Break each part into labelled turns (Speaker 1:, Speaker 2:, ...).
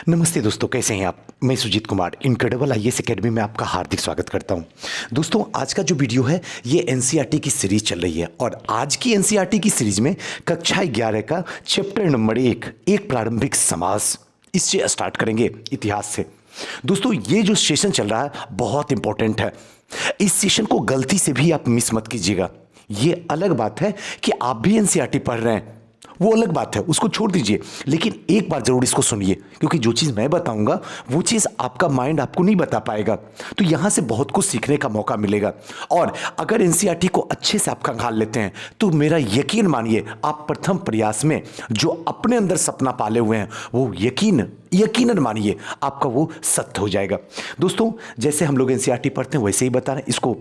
Speaker 1: नमस्ते दोस्तों, कैसे हैं आप। मैं Sujeet Kumar incredible IAS academy में आपका हार्दिक स्वागत करता हूं। दोस्तों, आज का जो वीडियो है ये एनसीईआरटी की सीरीज चल रही है और आज की एनसीईआरटी की सीरीज में कक्षा 11 का चैप्टर नंबर एक प्रारंभिक समाज, इससे स्टार्ट करेंगे इतिहास से। दोस्तों, ये जो सेशन चल रहा है बहुत इंपॉर्टेंट है। इस सेशन को गलती से भी आप मिस मत कीजिएगा। ये अलग बात है कि आप भी एनसीईआरटी पढ़ रहे हैं, वो अलग बात है, उसको छोड़ दीजिए, लेकिन एक बार जरूर इसको सुनिए, क्योंकि जो चीज़ मैं बताऊंगा वो चीज़ आपका माइंड आपको नहीं बता पाएगा। तो यहां से बहुत कुछ सीखने का मौका मिलेगा। और अगर एनसीईआरटी को अच्छे से आप खंगाल लेते हैं तो मेरा यकीन मानिए, आप प्रथम प्रयास में जो अपने अंदर सपना पाले हुए हैं वो यकीनन मानिए आपका वो सत्य हो जाएगा। दोस्तों, जैसे हम लोग एनसीईआरटी पढ़ते हैं वैसे ही बता रहे हैं, इसको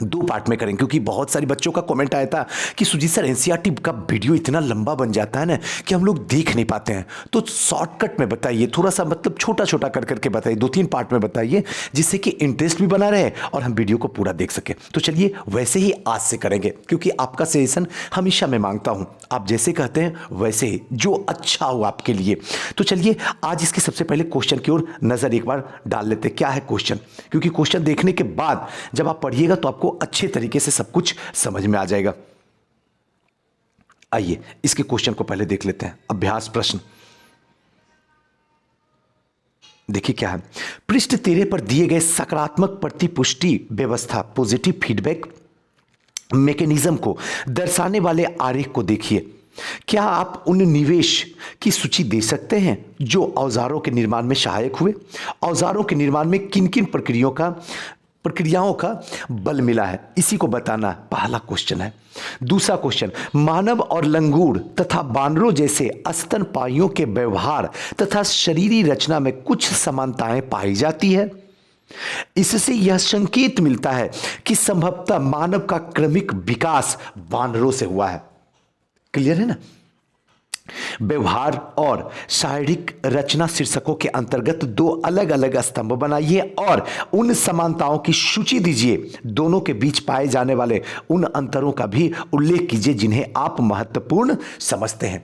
Speaker 1: दो पार्ट में करेंगे, क्योंकि बहुत सारे बच्चों का कमेंट आया था कि सुजीत सर, एनसीईआरटी का वीडियो इतना लंबा बन जाता है ना कि हम लोग देख नहीं पाते हैं, तो शॉर्टकट में बताइए, थोड़ा सा मतलब छोटा छोटा कर करके बताइए, 2-3 पार्ट में बताइए, जिससे कि इंटरेस्ट भी बना रहे और हम वीडियो को पूरा देख सकें। तो चलिए वैसे ही आज से करेंगे, क्योंकि आपका सजेशन हमेशा मैं मांगता हूं, आप जैसे कहते हैं वैसे ही, जो अच्छा हो आपके लिए। तो चलिए आज इसके सबसे पहले क्वेश्चन की ओर नजर एक बार डाल लेते हैं। क्या है क्वेश्चन, क्योंकि क्वेश्चन देखने के बाद जब आप पढ़िएगा तो आपको अच्छे तरीके से सब कुछ समझ में आ जाएगा। आइए इसके क्वेश्चन को पहले देख लेते हैं। अभ्यास प्रश्न देखिए क्या है। पृष्ठ 13 पर दिए गए सकारात्मक प्रतिपुष्टि व्यवस्था, पॉजिटिव फीडबैक मैकेनिज्म को दर्शाने वाले आरेख को देखिए। क्या आप उन निवेश की सूची दे सकते हैं जो औजारों के निर्माण में सहायक हुए? औजारों के निर्माण में किन किन प्रक्रियाओं का बल मिला है, इसी को बताना पहला क्वेश्चन है। दूसरा क्वेश्चन, मानव और लंगूर तथा बानरों जैसे स्तनपायियों के व्यवहार तथा शरीरी रचना में कुछ समानताएं पाई जाती है। इससे यह संकेत मिलता है कि संभवतः मानव का क्रमिक विकास बानरों से हुआ है। क्लियर है ना। व्यवहार और शारीरिक रचना शीर्षकों के अंतर्गत दो अलग अलग स्तंभ बनाइए और उन समानताओं की सूची दीजिए। दोनों के बीच पाए जाने वाले उन अंतरों का भी उल्लेख कीजिए जिन्हें आप महत्वपूर्ण समझते हैं।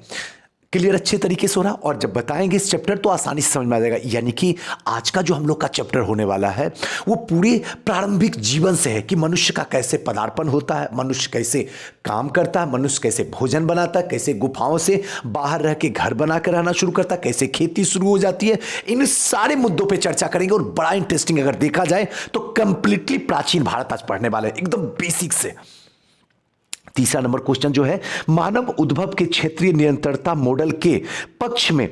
Speaker 1: क्लियर अच्छे तरीके से हो रहा, और जब बताएंगे इस चैप्टर तो आसानी से समझ में आ जाएगा। यानी कि आज का जो हम लोग का चैप्टर होने वाला है वो पूरे प्रारंभिक जीवन से है कि मनुष्य का कैसे पदार्पण होता है, मनुष्य कैसे काम करता है, मनुष्य कैसे भोजन बनाता है, कैसे गुफाओं से बाहर रह के घर बना कर रहना शुरू करता है, कैसे खेती शुरू हो जाती है। इन सारे मुद्दों पर चर्चा करेंगे और बड़ा इंटरेस्टिंग अगर देखा जाए तो कंप्लीटली प्राचीन भारत आज पढ़ने वाले एकदम बेसिक से। तीसरा नंबर क्वेश्चन जो है, मानव उद्भव के क्षेत्रीय निरंतरता मॉडल के पक्ष में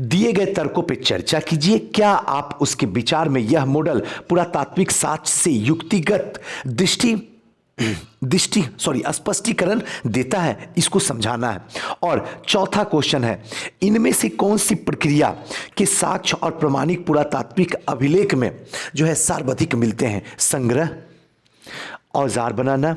Speaker 1: दिए गए तर्कों पर चर्चा कीजिए। क्या आप उसके विचार में यह मॉडल पुरातात्विक साक्ष्य से युक्तिगत स्पष्टीकरण देता है, इसको समझाना है। और चौथा क्वेश्चन है, इनमें से कौन सी प्रक्रिया के साक्ष्य और प्रमाणिक पुरातात्विक अभिलेख में जो है सर्वाधिक मिलते हैं? संग्रह, औजार बनाना,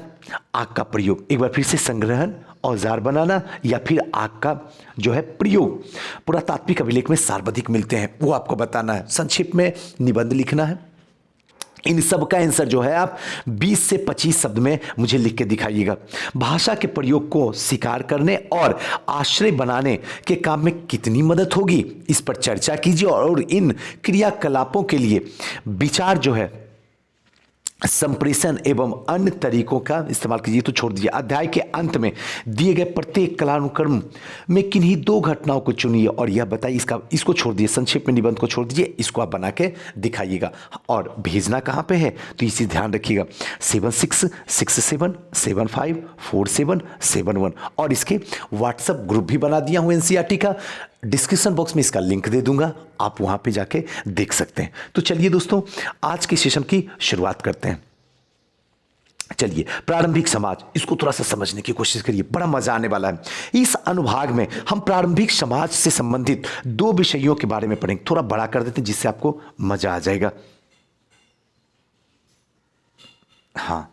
Speaker 1: आग का प्रयोग। एक बार फिर से, संग्रहण, औजार बनाना या फिर आग का जो है प्रयोग पुरातात्विक अभिलेख में सर्वाधिक मिलते हैं, वो आपको बताना है। संक्षिप्त में निबंध लिखना है। इन सब का आंसर जो है आप 20 से 25 शब्द में मुझे लिख के दिखाइएगा। भाषा के प्रयोग को स्वीकार करने और आश्रय बनाने के काम में कितनी मदद होगी, इस पर चर्चा कीजिए। और इन क्रियाकलापों के लिए विचार जो है संप्रेषण एवं अन्य तरीकों का इस्तेमाल कीजिए। तो छोड़ दीजिए। अध्याय के अंत में दिए गए प्रत्येक कलानुक्रम में किन्हीं दो घटनाओं को चुनिए और यह बताइए। इसको छोड़ दीजिए, संक्षेप में निबंध को छोड़ दीजिए, इसको आप बना के दिखाइएगा। और भेजना कहाँ पे है तो इसी ध्यान रखिएगा, 7667754771। और इसके व्हाट्सएप ग्रुप भी बना दिया हूँ एनसीईआरटी का, डिस्क्रिप्शन बॉक्स में इसका लिंक दे दूंगा, आप वहां पे जाके देख सकते हैं। तो चलिए दोस्तों, आज के सेशन की शुरुआत करते हैं। चलिए, प्रारंभिक समाज, इसको थोड़ा सा समझने की कोशिश करिए, बड़ा मजा आने वाला है। इस अनुभाग में हम प्रारंभिक समाज से संबंधित दो विषयों के बारे में पढ़ेंगे। थोड़ा बड़ा कर देते हैं जिससे आपको मजा आ जाएगा। हाँ,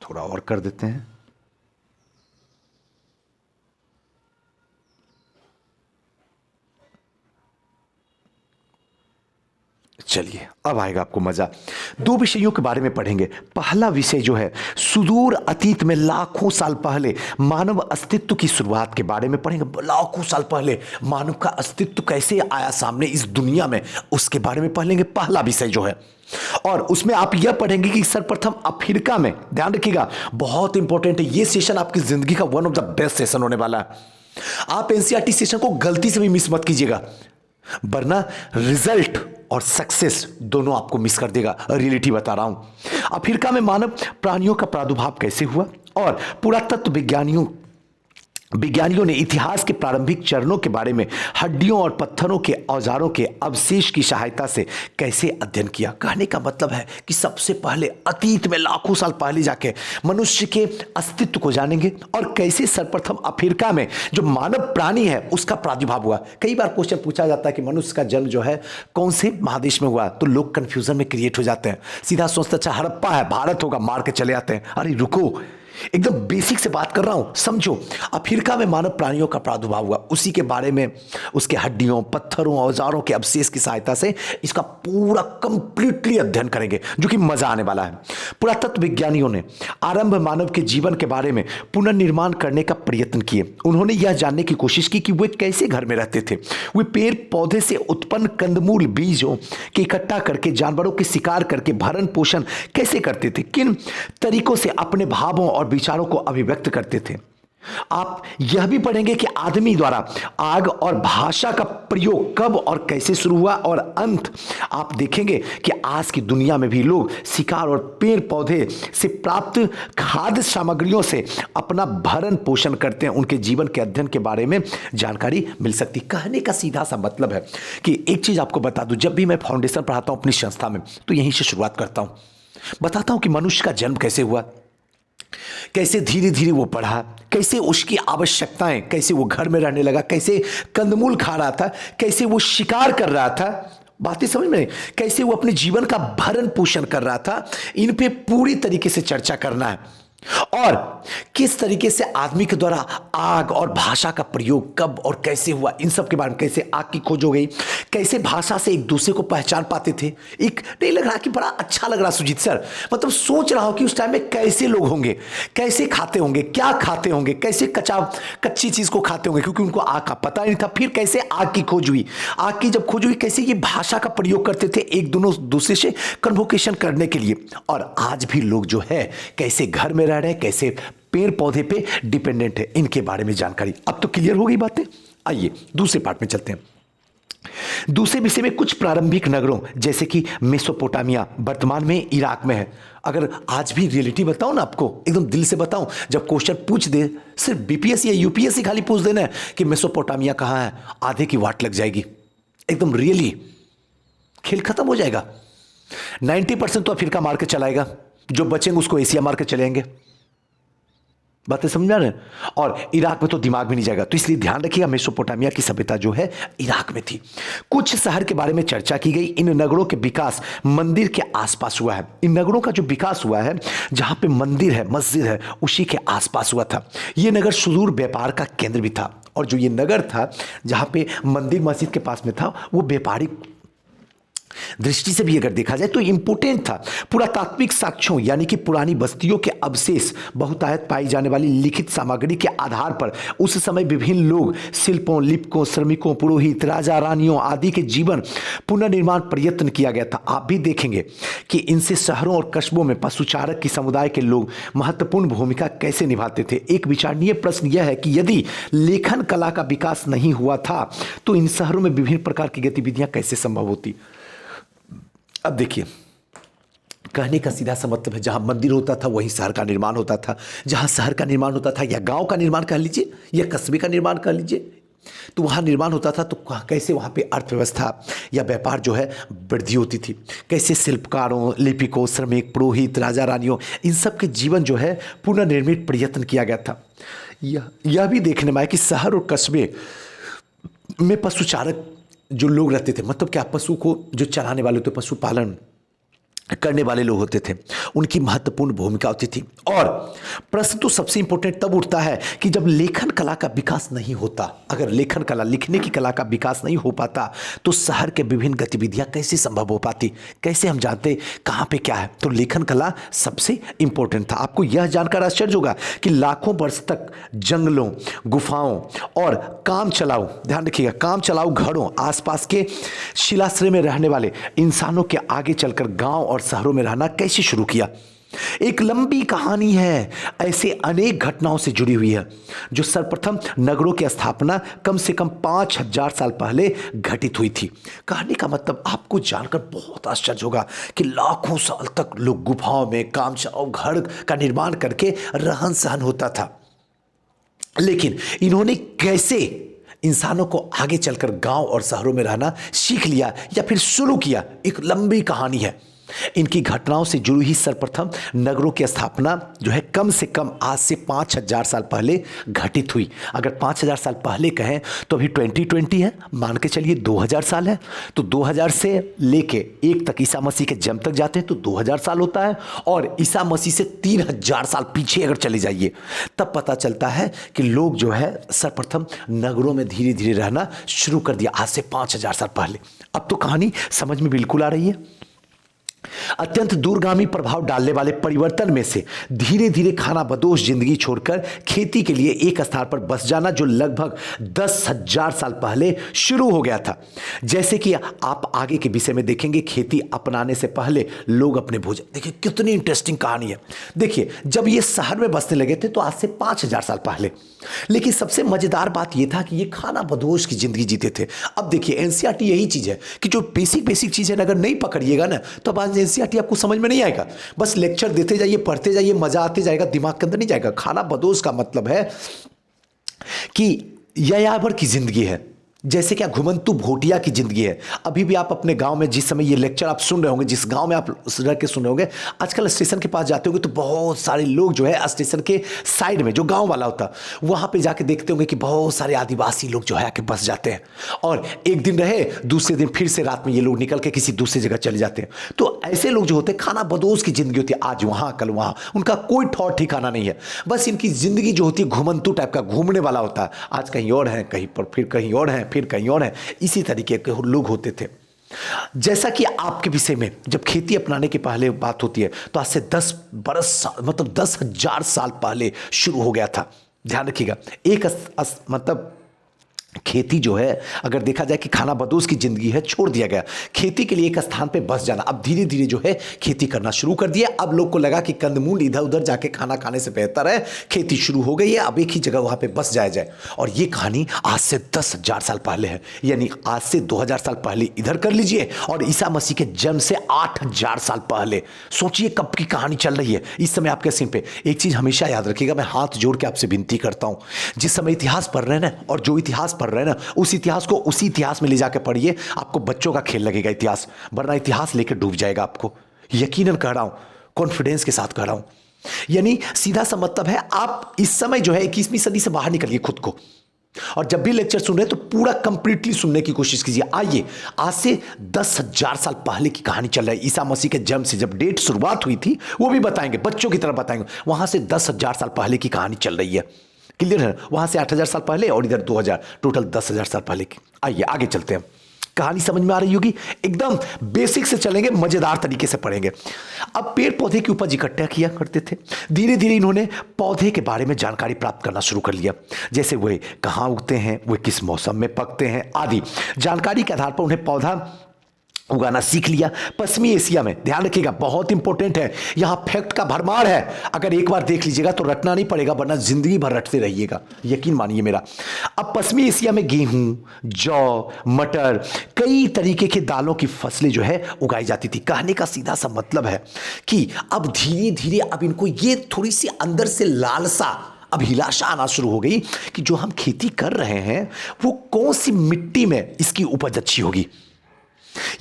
Speaker 1: थोड़ा और कर देते हैं। चलिए अब आएगा आपको मजा। दो विषयों के बारे में पढ़ेंगे। पहला विषय जो है सुदूर अतीत में लाखों साल पहले मानव अस्तित्व की शुरुआत के बारे में पढ़ेंगे। लाखों साल पहले मानव का अस्तित्व कैसे आया सामने इस दुनिया में, उसके बारे में पढ़ेंगे। पहला विषय जो है, और उसमें आप यह पढ़ेंगे कि सर्वप्रथम अफ्रीका में, ध्यान रखिएगा बहुत इंपॉर्टेंट है ये सेशन, आपकी जिंदगी का one of the best session होने वाला है। आप एनसीईआरटी सेशन को गलती से भी मिस मत कीजिएगा, वरना रिजल्ट और सक्सेस दोनों आपको मिस कर देगा। रियलिटी बता रहा हूं। अफ्रीका में मानव प्राणियों का प्रादुर्भाव कैसे हुआ, और पुरातत्व विज्ञानियों ने इतिहास के प्रारंभिक चरणों के बारे में हड्डियों और पत्थरों के औजारों के अवशेष की सहायता से कैसे अध्ययन किया। कहने का मतलब है कि सबसे पहले अतीत में लाखों साल पहले जाके मनुष्य के अस्तित्व को जानेंगे, और कैसे सर्वप्रथम अफ्रीका में जो मानव प्राणी है उसका प्रादुर्भाव हुआ। कई बार क्वेश्चन पूछा जाता है कि मनुष्य का जन्म जो है कौन से महादेश में हुआ, तो लोग कंफ्यूजन में क्रिएट हो जाते हैं। सीधा सोचते अच्छा हड़प्पा है, भारत होगा, मार के चले आते हैं। अरे रुको, एकदम बेसिक से बात कर रहा हूं, समझो। अफ्रीका में मानव प्राणियों का प्रादुर्भाव हुआ, उसी के बारे में, उसके हड्डियों, पत्थरों, औजारों के अवशेष की सहायता से इसका पूरा कंप्लीटली अध्ययन करेंगे, जो कि मजा आने वाला है। पुरातत्व विज्ञानियों ने आरंभ मानव के जीवन के बारे में पुनर्निर्माण करने का प्रयत्न किए। उन्होंने यह जानने की कोशिश की कि वे कैसे घर में रहते थे। वे पेड़ पौधे से उत्पन्न कंदमूल बीजों के इकट्ठा करके, जानवरों के शिकार करके भरण पोषण कैसे करते थे, किन तरीकों से अपने भावों और विचारों को अभिव्यक्त करते थे। आप यह भी पढ़ेंगे कि आदमी द्वारा आग और भाषा का प्रयोग कब और कैसे शुरू हुआ, और अंत आप देखेंगे कि आज की दुनिया में भी लोग शिकार और पेड़ पौधे से प्राप्त खाद्य सामग्रियों से अपना भरण पोषण करते हैं। उनके जीवन के अध्ययन के बारे में जानकारी मिल सकती। कहने का सीधा सा मतलब है कि एक चीज आपको बता दूं, जब भी मैं फाउंडेशन पढ़ाता हूं अपनी संस्था में, तो यहीं से शुरुआत करता हूं, बताता हूं कि मनुष्य का जन्म कैसे हुआ, कैसे धीरे धीरे वो पढ़ा, कैसे उसकी आवश्यकताएं, कैसे वो घर में रहने लगा, कैसे कंदमूल खा रहा था, कैसे वो शिकार कर रहा था, बातें समझ में, कैसे वो अपने जीवन का भरण पोषण कर रहा था। इन पे पूरी तरीके से चर्चा करना है, और किस तरीके से आदमी के द्वारा आग और भाषा का प्रयोग कब और कैसे हुआ, इन सब के बारे में, कैसे आग की खोज हो गई, कैसे भाषा से एक दूसरे को पहचान पाते थे। एक नहीं लग रहा कि बड़ा अच्छा लग रहा सुजीत सर, मतलब सोच रहा हूं कि उस टाइम में कैसे लोग होंगे, कैसे खाते होंगे, क्या खाते होंगे, कैसे कच्ची चीज को खाते होंगे, क्योंकि उनको आग का पता नहीं था। फिर कैसे आग की खोज हुई, आग की जब खोज हुई कैसे ये भाषा का प्रयोग करते थे एक दोनों दूसरे से कन्वोकेशन करने के लिए। और आज भी लोग जो है कैसे घर में रह रहे हैं, कैसे पेड़ पौधे पे डिपेंडेंट है, इनके बारे में जानकारी। अब तो क्लियर हो गई बातें। आइए दूसरे पार्ट में चलते हैं। दूसरे विषय में कुछ प्रारंभिक नगरों जैसे कि मेसोपोटामिया, वर्तमान में इराक में है। अगर आज भी रियलिटी बताऊं ना आपको, एकदम दिल से बताऊं, जब क्वेश्चन पूछ दे, सिर्फ बीपीएससी या यूपीएससी खाली पूछ देना है कि मेसोपोटामिया कहां है, आधे की वाट लग जाएगी। एकदम रियली खेल खत्म हो जाएगा। 90% तो अफ्रीका मार के चलाएगा, जो बचेंगे उसको एशिया मार के चलेंगे। बातें समझ में आ रहे हैं। और इराक में तो दिमाग भी नहीं जाएगा, तो इसलिए ध्यान रखिएगा मेसोपोटामिया की सभ्यता जो है इराक में थी। कुछ शहर के बारे में चर्चा की गई। इन नगरों के विकास मंदिर के आसपास हुआ है। इन नगरों का जो विकास हुआ है, जहां पे मंदिर है, मस्जिद है, उसी के आसपास हुआ था। यह नगर सुदूर व्यापार का केंद्र भी था, और जो ये नगर था जहां पे मंदिर मस्जिद के पास में था, वो व्यापारिक दृष्टि से भी अगर देखा जाए तो इंपोर्टेंट था। पुरातात्विक साक्ष्यों यानी कि पुरानी बस्तियों के अवशेष, बहुतायत पाई जाने वाली लिखित सामग्री के आधार पर उस समय विभिन्न लोग, शिल्पों, लिपकों, श्रमिकों, पुरोहित, राजा रानियों आदि के जीवन पुनर्निर्माण प्रयत्न किया गया था। आप भी देखेंगे कि इनसे शहरों और कस्बों में पशुचारक की समुदाय के लोग महत्वपूर्ण भूमिका कैसे निभाते थे। एक विचारणीय प्रश्न यह है कि यदि लेखन कला का विकास नहीं हुआ था तो इन शहरों में विभिन्न प्रकार की गतिविधियां कैसे संभव होती। अब देखिए, कहने का सीधा सा मतलब है, जहां मंदिर होता था वहीं शहर का निर्माण होता था। जहां शहर का निर्माण होता था, या गांव का निर्माण कर लीजिए या कस्बे का निर्माण कर लीजिए, तो वहां निर्माण होता था, तो कैसे वहां पे अर्थव्यवस्था या व्यापार जो है वृद्धि होती थी। कैसे शिल्पकारों, लिपिकों, श्रमिक, पुरोहित, राजा रानियों, इन सब के जीवन जो है पुनर्निर्मित प्रयत्न किया गया था। यह भी देखने में आया कि शहर और कस्बे में पशुचारक जो लोग रहते थे, मतलब क्या, पशु को जो चराने वाले थे, पशुपालन करने वाले लोग होते थे, उनकी महत्वपूर्ण भूमिका होती थी। और प्रश्न तो सबसे इंपॉर्टेंट तब उठता है कि जब लेखन कला का विकास नहीं होता, अगर लेखन कला, लिखने की कला का विकास नहीं हो पाता, तो शहर के विभिन्न गतिविधियां कैसे संभव हो पाती, कैसे हम जानते कहाँ पे क्या है। तो लेखन कला सबसे इंपॉर्टेंट था। आपको यह जानकर आश्चर्य होगा कि लाखों वर्ष तक जंगलों, गुफाओं और काम चलाऊ, ध्यान रखिएगा, काम चलाऊ घरों, आसपास के शिलाश्रय में रहने वाले इंसानों के आगे चलकर गांव और शहरों में रहना कैसे शुरू किया। एक लंबी कहानी है, ऐसे अनेक घटनाओं से जुड़ी हुई है, जो सर्वप्रथम नगरों की स्थापना कम से कम 5000 साल पहले घटित हुई थी। कहानी का मतलब आपको जानकर बहुत आश्चर्य होगा कि लाखों साल तक लोग गुफाओं में काम चलाऊ घर का निर्माण करके रहन सहन होता था, लेकिन इन्होंने कैसे इंसानों को आगे चलकर गांव और शहरों में रहना सीख लिया या फिर शुरू किया, एक लंबी कहानी है। इनकी घटनाओं से जुड़ी ही सर्वप्रथम नगरों की स्थापना जो है कम से कम आज से 5000 साल पहले घटित हुई। अगर 5000 साल पहले कहें तो अभी 2020 है, मान के चलिए 2000 साल है, तो 2000 से लेके 1 तक ईसा मसीह के जन्म तक जाते हैं तो 2000 साल होता है। और ईसा मसीह से 3000 साल पीछे अगर चले जाइए, तब पता चलता है कि लोग जो है सर्वप्रथम नगरों में धीरे धीरे रहना शुरू कर दिया आज से 5000 साल पहले। अब तो कहानी समझ में बिल्कुल आ रही है। अत्यंत दूरगामी प्रभाव डालने वाले परिवर्तन में से धीरे धीरे खानाबदोश जिंदगी छोड़कर खेती के लिए एक स्थान पर बस जाना, जो लगभग 10,000 साल पहले शुरू हो गया था। जैसे कि आप आगे के विषय में देखेंगे, खेती अपनाने से पहले लोग अपने भोजन, देखिए कितनी इंटरेस्टिंग कहानी है। देखिए जब ये शहर में बसने लगे थे तो आज से 5000 साल पहले, लेकिन सबसे मजेदार बात यह था कि ये खानाबदोश की जिंदगी जीते थे। अब देखिए एनसीईआरटी यही चीज है कि जो बेसिक चीजें अगर नहीं पकड़िएगा ना, तो आज एनसीईआरटी आपको समझ में नहीं आएगा। बस लेक्चर देते जाइए, पढ़ते जाइए, मजा आते जाएगा, दिमाग के अंदर नहीं जाएगा। खानाबदोश का मतलब है कि यायावर की जिंदगी है, जैसे क्या घुमंतु भोटिया की जिंदगी है। अभी भी आप अपने गांव में जिस समय ये लेक्चर आप सुन रहे होंगे, जिस गांव में आप रह के सुन रहे होंगे, आजकल स्टेशन के पास जाते होंगे तो बहुत सारे लोग जो है स्टेशन के साइड में जो गांव वाला होता है वहां पे जाके देखते होंगे कि बहुत सारे आदिवासी लोग जो है आके बस जाते हैं, और एक दिन रहे, दूसरे दिन फिर से रात में ये लोग निकल के किसी दूसरी जगह चले जाते हैं। तो ऐसे लोग जो होते हैं खानाबदोश की जिंदगी होती है, आज वहां कल वहां, उनका कोई ठौर ठिकाना नहीं है। बस इनकी जिंदगी जो होती है घुमंतु टाइप का, घूमने वाला होता है। आज कहीं और है, कहीं पर फिर कहीं और है, फिर कहीं और है, इसी तरीके के लोग होते थे। जैसा कि आपके विषय में जब खेती अपनाने के पहले बात होती है तो आज से 10 बरस मतलब 10,000 साल पहले शुरू हो गया था। ध्यान रखिएगा, एक मतलब खेती जो है अगर देखा जाए कि खानाबदोश की जिंदगी है, छोड़ दिया गया, खेती के लिए एक स्थान पे बस जाना। अब धीरे धीरे जो है खेती करना शुरू कर दिया। अब लोग को लगा कि कंदमूल इधर उधर जाके खाना खाने से बेहतर है खेती शुरू हो गई है, अब एक ही जगह वहां पे बस जाया जाए। और ये कहानी आज से 10,000 साल पहले है, यानी आज से 2000 साल पहले इधर कर लीजिए, और ईसा मसीह के जन्म से 8000 साल पहले। सोचिए कब की कहानी चल रही है इस समय आपके सीन पे। एक चीज हमेशा याद रखिएगा, मैं हाथ जोड़ के आपसे विनती करता हूं, जिस समय इतिहास पढ़ रहे हैं ना, और जो इतिहास पढ़ रहे हैं ना, उस इतिहास को उसी इतिहास में ले जाकर पढ़िए। आपको बच्चों का खेल लगेगा इतिहास, वरना इतिहास लेकर डूब जाएगा आपको। यकीनन कह रहा हूं, कॉन्फिडेंस के साथ कह रहा हूं। यानी सीधा सा मतलब है, आप इस समय जो है 21वीं सदी से बाहर निकलिए खुद को, और जब भी लेक्चर सुन रहे हैं तो पूरा कंप्लीटली सुनने की कोशिश कीजिए। आइए, आज से 10,000 साल पहले की कहानी चल रही है। ईसा मसीह के जन्म से जब डेट शुरुआत हुई थी वो भी बताएंगे, बच्चों की तरह बताएंगे। वहां से 10,000 साल पहले की कहानी चल रही है। क्लियर है? वहां से 8,000 साल पहले और इधर 2000, टोटल 10,000 साल पहले की। आइए आगे चलते हैं, कहानी समझ में आ रही होगी। एकदम बेसिक से चलेंगे, मजेदार तरीके से पढ़ेंगे। अब पेड़ पौधे की उपज इकट्ठा किया करते थे। धीरे धीरे इन्होंने पौधे के बारे में जानकारी प्राप्त करना शुरू कर लिया, जैसे वे कहाँ उगते हैं, वे किस मौसम में पकते हैं आदि। जानकारी के आधार पर उन्हें पौधा उगाना सीख लिया। पश्चिमी एशिया में, ध्यान रखिएगा बहुत इंपॉर्टेंट है, यहां फैक्ट का भरमार है। अगर एक बार देख लीजिएगा तो रटना नहीं पड़ेगा, वरना जिंदगी भर रटते रहिएगा, यकीन मानिए मेरा। अब पश्चिमी एशिया में गेहूं, जौ, मटर, कई तरीके के दालों की फसलें जो है उगाई जाती थी। कहने का सीधा सा मतलब है कि अब धीरे धीरे अब इनको ये थोड़ी सी अंदर से लालसा, अभिलाषा आना शुरू हो गई कि जो हम खेती कर रहे हैं वो कौन सी मिट्टी में इसकी उपज अच्छी होगी,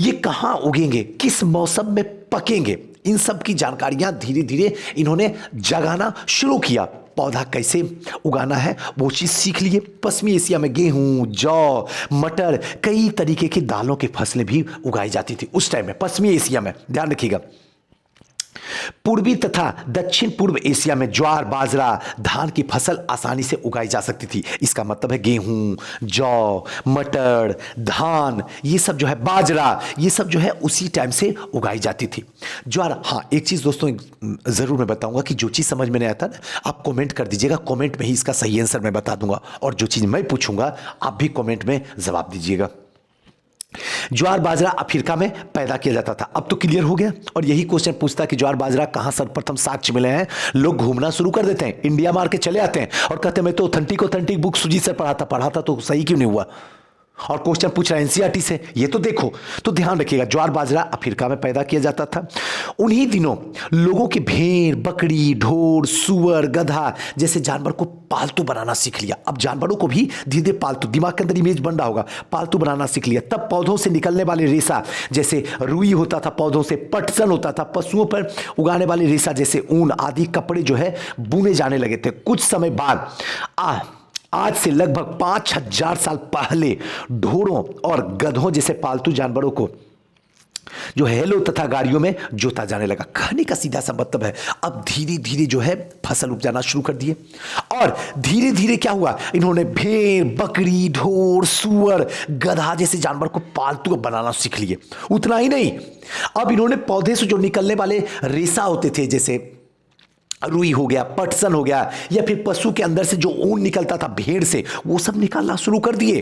Speaker 1: ये कहां उगेंगे, किस मौसम में पकेंगे। इन सब की जानकारियां धीरे धीरे इन्होंने जगाना शुरू किया। पौधा कैसे उगाना है वो चीज सीख लिए। पश्चिमी एशिया में गेहूं, जौ, मटर, कई तरीके की दालों की फसलें भी उगाई जाती थी उस टाइम में, पश्चिमी एशिया में। ध्यान रखिएगा, पूर्वी तथा दक्षिण पूर्व एशिया में ज्वार, बाजरा, धान की फसल आसानी से उगाई जा सकती थी। इसका मतलब है गेहूं, जौ, मटर, धान, ये सब जो है, बाजरा, ये सब जो है उसी टाइम से उगाई जाती थी। ज्वार, हाँ एक चीज़ दोस्तों ज़रूर मैं बताऊंगा कि जो चीज़ समझ में नहीं आता ना, आप कमेंट कर दीजिएगा, कमेंट में ही इसका सही आंसर मैं बता दूंगा, और जो चीज़ मैं पूछूंगा आप भी कमेंट में जवाब दीजिएगा। ज्वार बाजरा अफ्रीका में पैदा किया जाता था। अब तो क्लियर हो गया। और यही क्वेश्चन पूछता है कि ज्वार बाजरा कहां सर्वप्रथम साक्ष्य मिले हैं। लोग घूमना शुरू कर देते हैं, इंडिया मार के चले आते हैं और कहते हैं मैं तो ऑथेंटिक बुक सुजीत सर पढ़ा था तो सही क्यों नहीं हुआ। और क्वेश्चन पूछ रहा है एनसीईआरटी से, ये तो देखो। तो ध्यान रखिएगा, ज्वार बाजरा अफ्रीका में पैदा किया जाता था। उन्हीं दिनों लोगों के भेड़, बकरी, ढोर, सुअर, गधा जैसे जानवर को पालतू बनाना सीख लिया। अब जानवरों को भी धीरे धीरे पालतू, दिमाग के अंदर इमेज बन रहा होगा, पालतू बनाना सीख लिया। तब पौधों से निकलने वाले रेशा, जैसे रुई होता था पौधों से, पटसन होता था, पशुओं पर उगाने वाले रेशा जैसे ऊन आदि कपड़े जो है बुने जाने लगे थे। कुछ समय बाद आज से लगभग 5000 साल पहले ढोरों और गधों जैसे पालतू जानवरों को जो हेलो तथा गाड़ियों में जोता जाने लगा। कहने का सीधा सा मतलब है, अब धीरे धीरे जो है फसल उपजाना शुरू कर दिए। और धीरे धीरे क्या हुआ, इन्होंने भेड़, बकरी, ढोर, सुअर, गधा जैसे जानवर को पालतू बनाना सीख लिए। उतना ही नहीं, अब इन्होंने पौधे से जो निकलने वाले रेशा होते थे, जैसे रुई हो गया, पटसन हो गया, या फिर पशु के अंदर से जो ऊन निकलता था भेड़ से, वो सब निकालना शुरू कर दिए।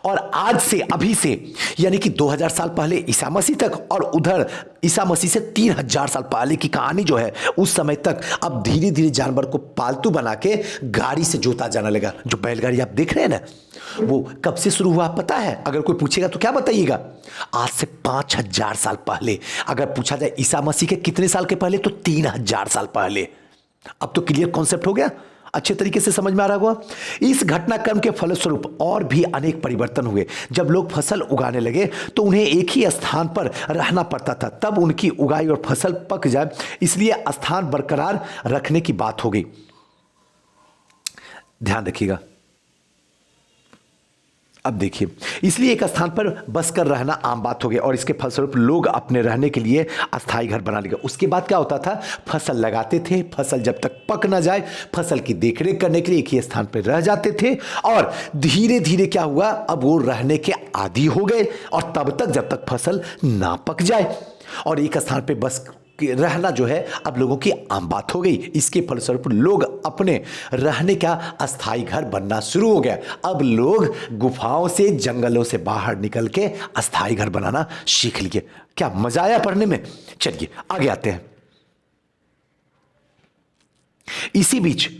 Speaker 1: और आज से, अभी से, यानी कि 2000 साल पहले ईसा मसीह तक, और उधर ईसा मसीह से 3000 साल पहले की कहानी जो है, उस समय तक अब धीरे धीरे जानवर को पालतू बना के गाड़ी से जोता जाने लगा। जो बैलगाड़ी आप देख रहे हैं ना, वो कब से शुरू हुआ पता है? अगर कोई पूछेगा तो क्या बताइएगा? आज से 5000 साल पहले। अगर पूछा जाए ईसा मसीह के कितने साल के पहले, तो 3000 साल पहले। अब तो क्लियर कॉन्सेप्ट हो गया, अच्छे तरीके से समझ में आ रहा होगा। इस घटनाक्रम के फलस्वरूप और भी अनेक परिवर्तन हुए। जब लोग फसल उगाने लगे तो उन्हें एक ही स्थान पर रहना पड़ता था, तब उनकी उगाई और फसल पक जाए, इसलिए स्थान बरकरार रखने की बात हो गई। ध्यान रखिएगा। अब देखिए, इसलिए एक स्थान पर बस कर रहना आम बात हो गई, और इसके फलस्वरूप लोग अपने रहने के लिए अस्थायी घर बना लिए। उसके बाद क्या होता था, फसल लगाते थे, फसल जब तक पक ना जाए, फसल की देखरेख करने के लिए एक ही स्थान पर रह जाते थे, और धीरे धीरे क्या हुआ, अब वो रहने के आदी हो गए, और तब तक जब तक फसल ना पक जाए। और एक स्थान पर बस रहना जो है अब लोगों की आम बात हो गई। इसके फलस्वरूप लोग अपने रहने का अस्थायी घर बनना शुरू हो गया। अब लोग गुफाओं से, जंगलों से बाहर निकल के अस्थायी घर बनाना सीख लिए। क्या मजा आया पढ़ने में? चलिए आगे आते हैं। इसी बीच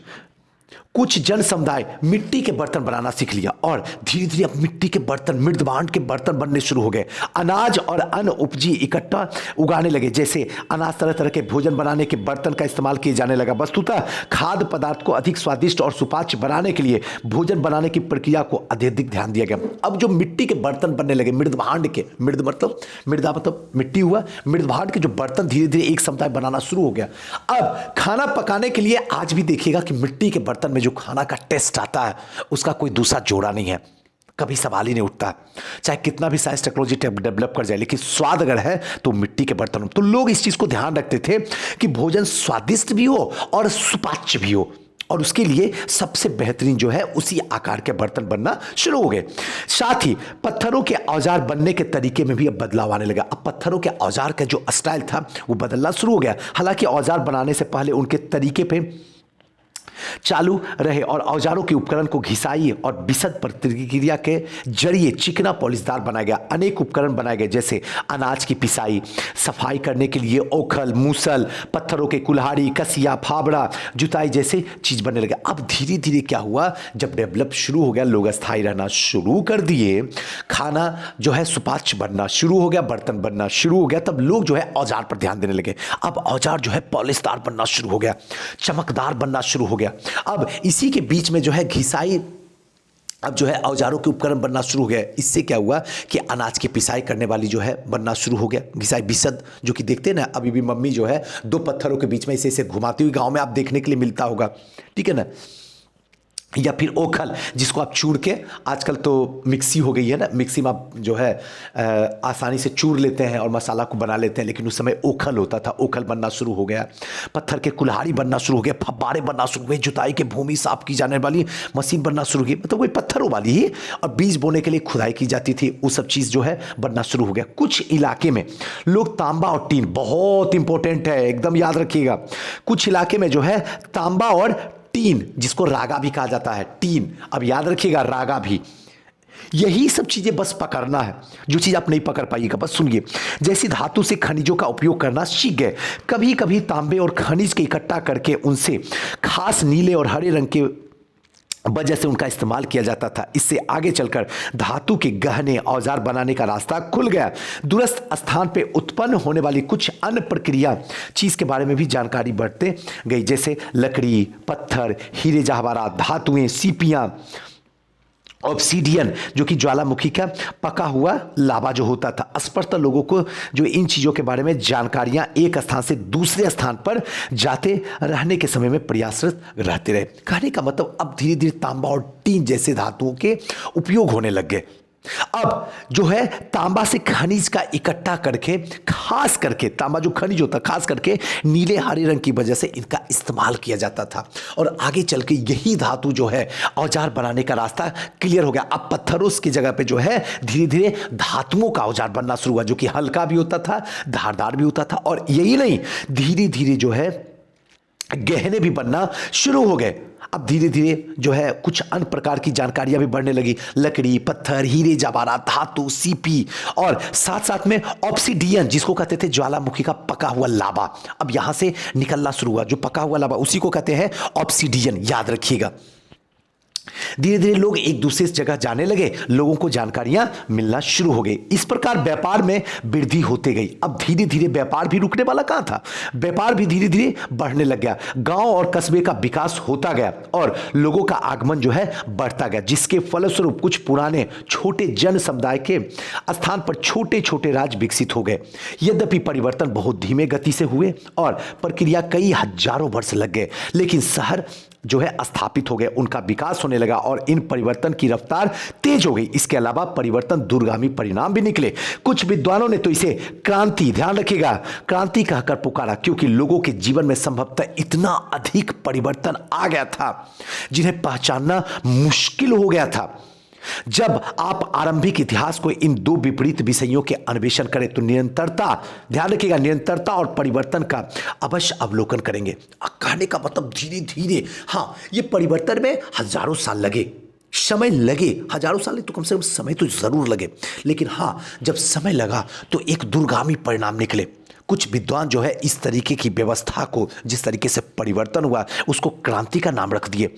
Speaker 1: कुछ जन समुदाय मिट्टी के बर्तन बनाना सीख लिया, और धीरे धीरे अब मिट्टी के बर्तन, मृदभांड के बर्तन बनने शुरू हो गए। अनाज और अन्न उपजी इकट्ठा उगाने लगे, जैसे अनाज, तरह तरह के भोजन बनाने के बर्तन का इस्तेमाल किए जाने लगा। वस्तुतः खाद्य पदार्थ को अधिक स्वादिष्ट और सुपाच्य बनाने के लिए भोजन बनाने की प्रक्रिया को अत्यधिक ध्यान दिया गया। अब जो मिट्टी के बर्तन बनने लगे, मृदभांड के, मृदा मतलब मिट्टी हुआ, मृदभांड के जो बर्तन धीरे धीरे एक समुदाय बनाना शुरू हो गया। अब खाना पकाने के लिए आज भी देखिएगा कि मिट्टी के बर्तन में जो खाना का टेस्ट आता है, उसका कोई दूसरा जोड़ा नहीं है, कभी सवाल ही नहीं उठता। चाहे कितना भी साइंस टेक्नोलॉजी डेवलप कर जाए, लेकिन स्वाद अगर है तो मिट्टी के बर्तन। तो लोग इस चीज को ध्यान रखते थे कि भोजन स्वादिष्ट भी हो और सुपाच्य भी हो, और उसके लिए सबसे बेहतरीन जो है उसी आकार के बर्तन बनना शुरू हो गए। साथ ही पत्थरों के औजार बनने के तरीके में भी अब बदलाव आने लगा। अब पत्थरों के औजार का जो स्टाइल था वो बदलना शुरू हो गया। हालांकि औजार बनाने से पहले उनके तरीके पे चालू रहे, और औजारों के उपकरण को घिसाई और विशद प्रतिक्रिया के जरिए चिकना पॉलिशदार बनाया गया। अनेक उपकरण बनाए गए, जैसे अनाज की पिसाई, सफाई करने के लिए ओखल, मूसल, पत्थरों के कुल्हाड़ी, कसिया, फावड़ा, जुताई जैसे चीज बनने लगे। अब धीरे धीरे क्या हुआ, जब डेवलप शुरू हो गया, लोग अस्थायी रहना शुरू कर दिए, खाना जो है सुपाच्य बनना शुरू हो गया, बर्तन बनना शुरू हो गया, तब लोग जो है औजार पर ध्यान देने लगे। अब औजार जो है पॉलिशदार बनना शुरू हो गया, चमकदार बनना शुरू हो गया। अब इसी के बीच में जो है घिसाई, अब जो है औजारों के उपकरण बनना शुरू हो गया। इससे क्या हुआ कि अनाज की पिसाई करने वाली जो है बनना शुरू हो गया, घिसाई, बिसद, जो कि देखते हैं ना अभी भी मम्मी जो है दो पत्थरों के बीच में इसे घुमाती हुई गांव में आप देखने के लिए मिलता होगा, ठीक है ना। या फिर ओखल, जिसको आप चूर के, आजकल तो मिक्सी हो गई है ना, मिक्सी में आप जो है आसानी से चूर लेते हैं और मसाला को बना लेते हैं, लेकिन उस समय ओखल होता था। ओखल बनना शुरू हो गया, पत्थर के कुल्हाड़ी बनना शुरू हो गया, फब्बारे बनना शुरू हुए, जुताई के भूमि साफ की जाने वाली मशीन बनना शुरू हुई, मतलब वही पत्थरों वाली ही, और बीज बोने के लिए खुदाई की जाती थी, वो सब चीज़ जो है बनना शुरू हो गया। कुछ इलाके में लोग तांबा और टीन, बहुत इंपॉर्टेंट है, एकदम याद रखिएगा, कुछ इलाके में जो है तांबा और टीन, जिसको रागा भी कहा जाता है, टीन, अब याद रखिएगा रागा भी, यही सब चीजें बस पकड़ना है, जो चीज आप नहीं पकड़ पाइएगा बस सुनिए। जैसी धातु से खनिजों का उपयोग करना सीख गए, कभी कभी तांबे और खनिज के इकट्ठा करके उनसे खास नीले और हरे रंग के वजह से उनका इस्तेमाल किया जाता था। इससे आगे चलकर धातु के गहने औजार बनाने का रास्ता खुल गया। दूरस्थ स्थान पे उत्पन्न होने वाली कुछ अन्य प्रक्रिया चीज के बारे में भी जानकारी बढ़ते गई, जैसे लकड़ी, पत्थर, हीरे जवाहरात, धातुएं, सीपियां, ऑब्सीडियन जो कि ज्वालामुखी का पका हुआ लावा जो होता था। स्पष्टतः लोगों को जो इन चीज़ों के बारे में जानकारियां एक स्थान से दूसरे स्थान पर जाते रहने के समय में प्रयासरत रहते रहे। कहने का मतलब अब धीरे धीरे तांबा और टीन जैसे धातुओं के उपयोग होने लग गए। अब जो है तांबा से खनिज का इकट्ठा करके, खास करके तांबा जो खनिज होता खास करके नीले हरे रंग की वजह से इनका इस्तेमाल किया जाता था, और आगे चल के यही धातु जो है औजार बनाने का रास्ता क्लियर हो गया। अब पत्थरों की जगह पे जो है धीरे धीरे धातुओं का औजार बनना शुरू हुआ, जो कि हल्का भी होता था, धारदार भी होता था, और यही नहीं, धीरे धीरे जो है गहने भी बनना शुरू हो गए। अब धीरे धीरे जो है कुछ अन्य प्रकार की जानकारियां भी बढ़ने लगी, लकड़ी, पत्थर, हीरे जवाहरात, धातु, सीपी, और साथ साथ में ऑब्सीडियन, जिसको कहते थे ज्वालामुखी का पका हुआ लावा, अब यहां से निकलना शुरू हुआ। जो पका हुआ लावा उसी को कहते हैं ऑब्सीडियन, याद रखिएगा। धीरे धीरे लोग एक दूसरे से जगह जाने लगे, लोगों को जानकारियां मिलना शुरू हो गई। इस प्रकार व्यापार में वृद्धि होते गई। अब धीरे धीरे व्यापार भी रुकने वाला कहां था, व्यापार भी धीरे धीरे बढ़ने लग गया। गांव और कस्बे का विकास होता गया और लोगों का आगमन जो है बढ़ता गया, जिसके फलस्वरूप कुछ पुराने छोटे जन समुदाय के स्थान पर छोटे छोटे राज्य विकसित हो गए। यद्यपि परिवर्तन बहुत धीमे गति से हुए और प्रक्रिया कई हजारों वर्ष लग गए, लेकिन शहर जो है स्थापित हो गए, उनका विकास होने लगा और इन परिवर्तन की रफ्तार तेज हो गई। इसके अलावा परिवर्तन दूरगामी परिणाम भी निकले। कुछ विद्वानों ने तो इसे क्रांति, ध्यान रखिएगा, क्रांति कहकर पुकारा, क्योंकि लोगों के जीवन में संभवतः इतना अधिक परिवर्तन आ गया था जिन्हें पहचानना मुश्किल हो गया था। जब आप आरंभिक इतिहास को इन दो विपरीत विषयों के अन्वेषण करें तो निरंतरता, ध्यान रखिएगा, निरंतरता और परिवर्तन का अवश्य अवलोकन करेंगे। कहने का मतलब धीरे धीरे, हाँ, ये परिवर्तन में हजारों साल लगे, समय लगे, हजारों साल तो कम से कम समय तो जरूर लगे, लेकिन हाँ, जब समय लगा तो एक दूरगामी परिणाम निकले। कुछ विद्वान जो है इस तरीके की व्यवस्था को, जिस तरीके से परिवर्तन हुआ, उसको क्रांति का नाम रख दिए,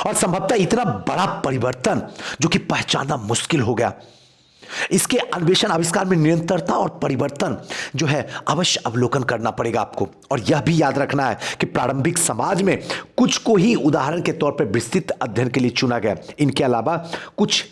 Speaker 1: और संभवतः इतना बड़ा परिवर्तन जो कि पहचानना मुश्किल हो गया। इसके अन्वेषण आविष्कार में निरंतरता और परिवर्तन जो है अवश्य अवलोकन करना पड़ेगा आपको। और यह भी याद रखना है कि प्रारंभिक समाज में कुछ को ही उदाहरण के तौर पर विस्तृत अध्ययन के लिए चुना गया। इनके अलावा कुछ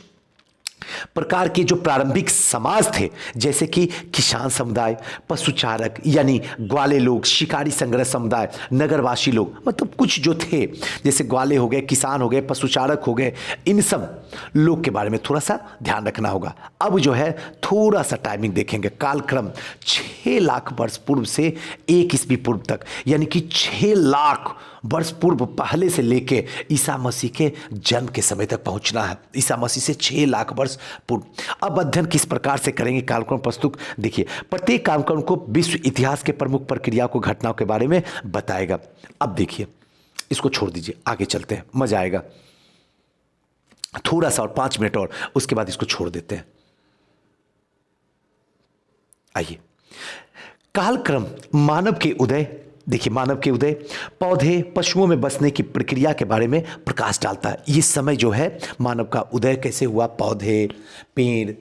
Speaker 1: प्रकार के जो प्रारंभिक समाज थे, जैसे कि किसान समुदाय, पशुचारक यानी ग्वाले लोग, शिकारी संग्रह समुदाय, नगरवासी लोग, मतलब कुछ जो थे, जैसे ग्वाले हो गए, किसान हो गए, पशुचारक हो गए, इन सब लोग के बारे में थोड़ा सा ध्यान रखना होगा। अब जो है थोड़ा सा टाइमिंग देखेंगे, कालक्रम 6 लाख वर्ष पूर्व से 1 ईस्वी पूर्व तक, यानी कि 6 लाख वर्ष पूर्व पहले से लेके ईसा मसीह के जन्म के समय तक पहुंचना है। ईसा मसीह से 6 लाख वर्ष पूर्व। अब अध्ययन किस प्रकार से करेंगे, कालक्रम प्रस्तुत देखिए। प्रत्येक कालक्रम को विश्व इतिहास के प्रमुख प्रक्रिया को, घटनाओं के बारे में बताएगा। अब देखिए, इसको छोड़ दीजिए, आगे चलते हैं, मजा आएगा। थोड़ा सा और 5 मिनट और, उसके बाद इसको छोड़ देते हैं। आइए, कालक्रम मानव के उदय, देखिए मानव के उदय, पौधे, पशुओं में बसने की प्रक्रिया के बारे में प्रकाश डालता है। ये समय जो है मानव का उदय कैसे हुआ, पौधे, पेड़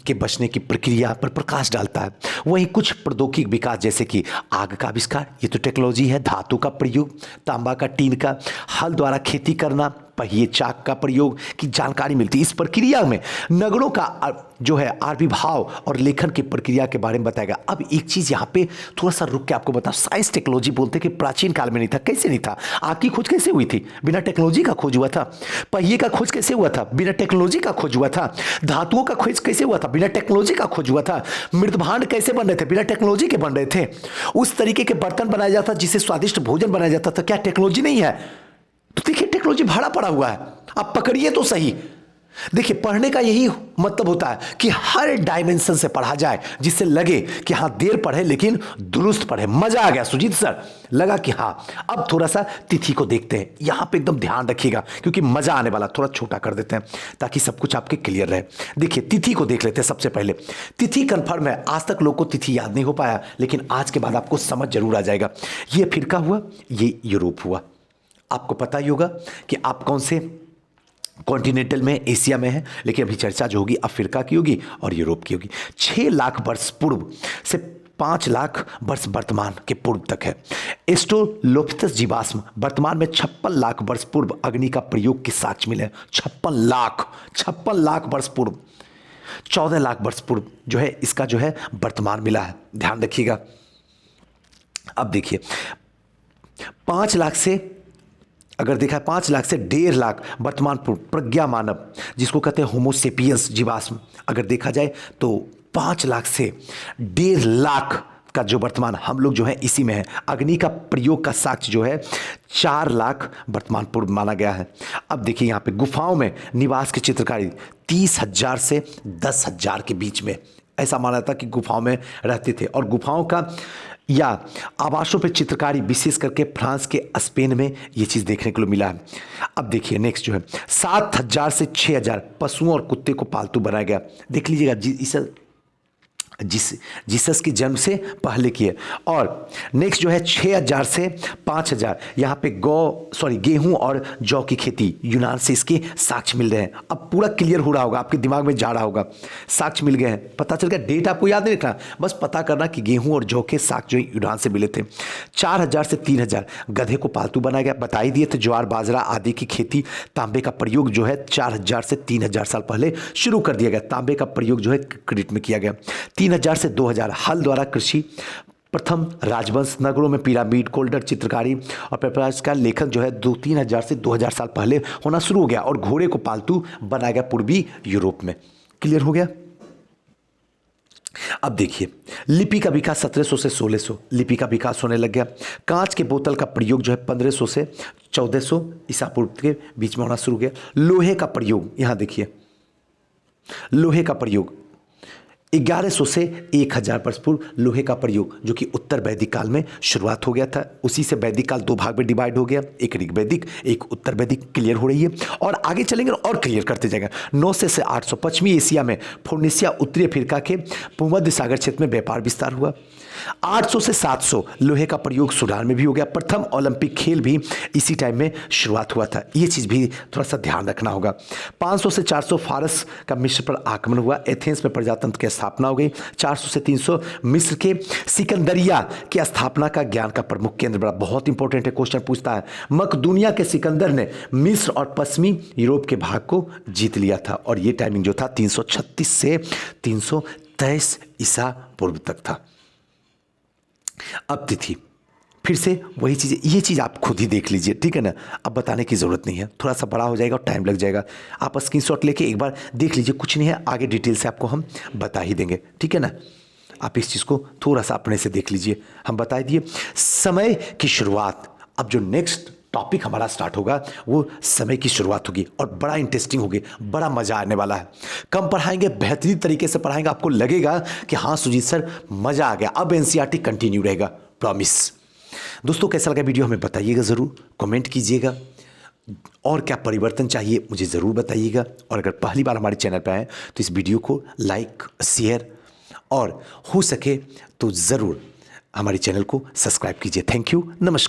Speaker 1: के बचने की प्रक्रिया पर प्रकाश डालता है। वहीं कुछ प्रौद्योगिक विकास, जैसे कि आग का आविष्कार, ये तो टेक्नोलॉजी है, धातु का प्रयोग, तांबा का, टीन का, हल द्वारा खेती करना, पहिए चाक का प्रयोग की जानकारी मिलती है। इस प्रक्रिया में नगरों का जो है आविर्भाव और लेखन की प्रक्रिया के बारे में बताएगा। अब एक चीज यहाँ पे थोड़ा सा रुक के आपको बता, साइंस टेक्नोलॉजी बोलते कि प्राचीन काल में नहीं था। कैसे नहीं था? आग की खोज कैसे हुई थी? बिना टेक्नोलॉजी का खोज हुआ था। पहिए का खोज कैसे हुआ था? बिना टेक्नोलॉजी का खोज हुआ था। धातुओं का खोज कैसे हुआ था? बिना टेक्नोलॉजी का खोज हुआ था। मृदभांड कैसे बन रहे थे? बिना टेक्नोलॉजी के बन रहे थे। उस तरीके के बर्तन बनाया जाता जिससे स्वादिष्ट भोजन बनाया जाता था। क्या टेक्नोलॉजी नहीं है? तो देखिए टेक्नोलॉजी भाड़ा पड़ा हुआ है, आप पकड़िए तो सही। देखिए पढ़ने का यही मतलब होता है कि हर डायमेंशन से पढ़ा जाए जिससे लगे कि हाँ देर पढ़े लेकिन दुरुस्त पढ़े। मजा आ गया सुजीत सर, लगा कि हाँ। अब थोड़ा सा तिथि को देखते हैं, यहां पे एकदम ध्यान रखिएगा क्योंकि मजा आने वाला। थोड़ा छोटा कर देते हैं ताकि सब कुछ आपके क्लियर रहे। देखिए तिथि को देख लेते हैं। सबसे पहले तिथि कंफर्म है, आज तक लोग को तिथि याद नहीं हो पाया, लेकिन आज के बाद आपको समझ जरूर आ जाएगा। ये अफ्रीका हुआ, ये यूरोप हुआ। आपको पता ही होगा कि आप कौन से कॉन्टिनेंटल में, एशिया में है, लेकिन अभी चर्चा जो होगी अफ्रीका की होगी और यूरोप की होगी। 6 लाख वर्ष पूर्व से 5 लाख वर्ष वर्तमान के पूर्व तक है। एस्ट्रोलोपिथेस जीवाश्म वर्तमान में 56 लाख वर्ष पूर्व अग्नि का प्रयोग के साक्ष्य मिले। 56 लाख वर्ष पूर्व, 14 लाख वर्ष पूर्व जो है इसका जो है वर्तमान मिला है। ध्यान रखिएगा। अब देखिए 5 लाख से अगर देखा 5 लाख से 1.5 लाख वर्तमान पूर्व प्रज्ञा मानव जिसको कहते हैं होमोसेपियंस जीवाश्म, अगर देखा जाए तो 5 लाख से 1.5 लाख का जो वर्तमान हम लोग जो है इसी में है। अग्नि का प्रयोग का साक्ष्य जो है 4 लाख वर्तमान पूर्व माना गया है। अब देखिए यहाँ पे गुफाओं में निवास की चित्रकारी 30,000 से 10,000 के बीच में, ऐसा माना था कि गुफाओं में रहते थे। और गुफाओं का या आवासों पर चित्रकारी विशेष करके फ्रांस के स्पेन में ये चीज़ देखने को मिला है। अब देखिए नेक्स्ट जो है 7,000 से 6,000 पशुओं और कुत्ते को पालतू बनाया गया। देख लीजिएगा जीसस के जन्म से पहले की है। और नेक्स्ट जो है 6,000 से 5,000 यहाँ पे गेहूं और जौ की खेती यूनान से इसके साक्ष्य मिल रहे हैं। अब पूरा क्लियर हो रहा होगा, आपके दिमाग में जा रहा होगा, साक्ष्य मिल गए हैं। पता चल गया, डेट आपको याद नहीं रखना, बस पता करना कि गेहूं और जौ के साक्ष्य जो यूनान से मिले थे। 4,000 से 3,000 गधे को पालतू बनाया गया। बता ही दिए थे ज्वार बाजरा आदि की खेती। तांबे का प्रयोग जो है 4,000 से 3,000 साल पहले शुरू कर दिया गया। तांबे का प्रयोग जो है क्रीट में किया गया। 3,000 से 2,000 हल द्वारा कृषि, प्रथम राजवंश, नगरों में पिरामिड, कोल्डर चित्रकारी और पेपरास का लेखन जो है 3,000 से 2,000 साल पहले होना शुरू हो गया। और घोड़े को पालतू बनाया गया पूर्वी यूरोप में। क्लियर हो गया? अब देखिए लिपि का विकास 1700 से 1600 लिपि का विकास होने लग गया। कांच के बोतल का प्रयोग जो है 1500 से 1400 ईसा पूर्व के बीच में होना शुरू हो गया। लोहे का प्रयोग, यहां देखिए लोहे का प्रयोग 1100 से 1000 वर्ष पूर्व लोहे का प्रयोग जो कि उत्तर वैदिक काल में शुरुआत हो गया था। उसी से वैदिक काल 2 भाग में डिवाइड हो गया, एक ऋग वैदिक एक उत्तर वैदिक। क्लियर हो रही है? और आगे चलेंगे और क्लियर करते जाएंगे। 900 से 800 पश्चिमी एशिया में फोर्निसिया, उत्तरी अफ्रीका के भूमध्य सागर क्षेत्र में व्यापार विस्तार हुआ। 800 से 700 लोहे का प्रयोग सूडान में भी हो गया। प्रथम ओलंपिक खेल भी इसी टाइम में शुरुआत हुआ था, ये चीज़ भी थोड़ा सा ध्यान रखना होगा। 500 से 400 फारस का मिस्र पर आक्रमण हुआ। एथेंस में प्रजातंत्र की स्थापना हो गई। 400 से 300 मिस्र के सिकंदरिया की स्थापना का ज्ञान का प्रमुख केंद्र बना। बहुत इंपॉर्टेंट है, क्वेश्चन पूछता है। मकदूनिया के सिकंदर ने मिस्र और पश्चिमी यूरोप के भाग को जीत लिया था। और ये टाइमिंग जो था 336 से 323 ईसा पूर्व तक था। अब तिथि फिर से वही चीज़, ये चीज़ आप खुद ही देख लीजिए, ठीक है ना? अब बताने की ज़रूरत नहीं है, थोड़ा सा बड़ा हो जाएगा और टाइम लग जाएगा। आप स्क्रीनशॉट लेके एक बार देख लीजिए, कुछ नहीं है, आगे डिटेल से आपको हम बता ही देंगे, ठीक है ना? आप इस चीज़ को थोड़ा सा अपने से देख लीजिए, हम बता दिए। समय की शुरुआत, अब जो नेक्स्ट टॉपिक हमारा स्टार्ट होगा वो समय की शुरुआत होगी और बड़ा इंटरेस्टिंग होगी, बड़ा मज़ा आने वाला है। कम पढ़ाएंगे, बेहतरीन तरीके से पढ़ाएंगे, आपको लगेगा कि हाँ सुजीत सर मज़ा आ गया। अब एनसीईआरटी कंटिन्यू रहेगा, प्रॉमिस। दोस्तों कैसा लगा वीडियो हमें बताइएगा, ज़रूर कमेंट कीजिएगा। और क्या परिवर्तन चाहिए मुझे ज़रूर बताइएगा। और अगर पहली बार हमारे चैनल पर आए तो इस वीडियो को लाइक, शेयर और हो सके तो ज़रूर हमारे चैनल को सब्सक्राइब कीजिए। थैंक यू, नमस्कार।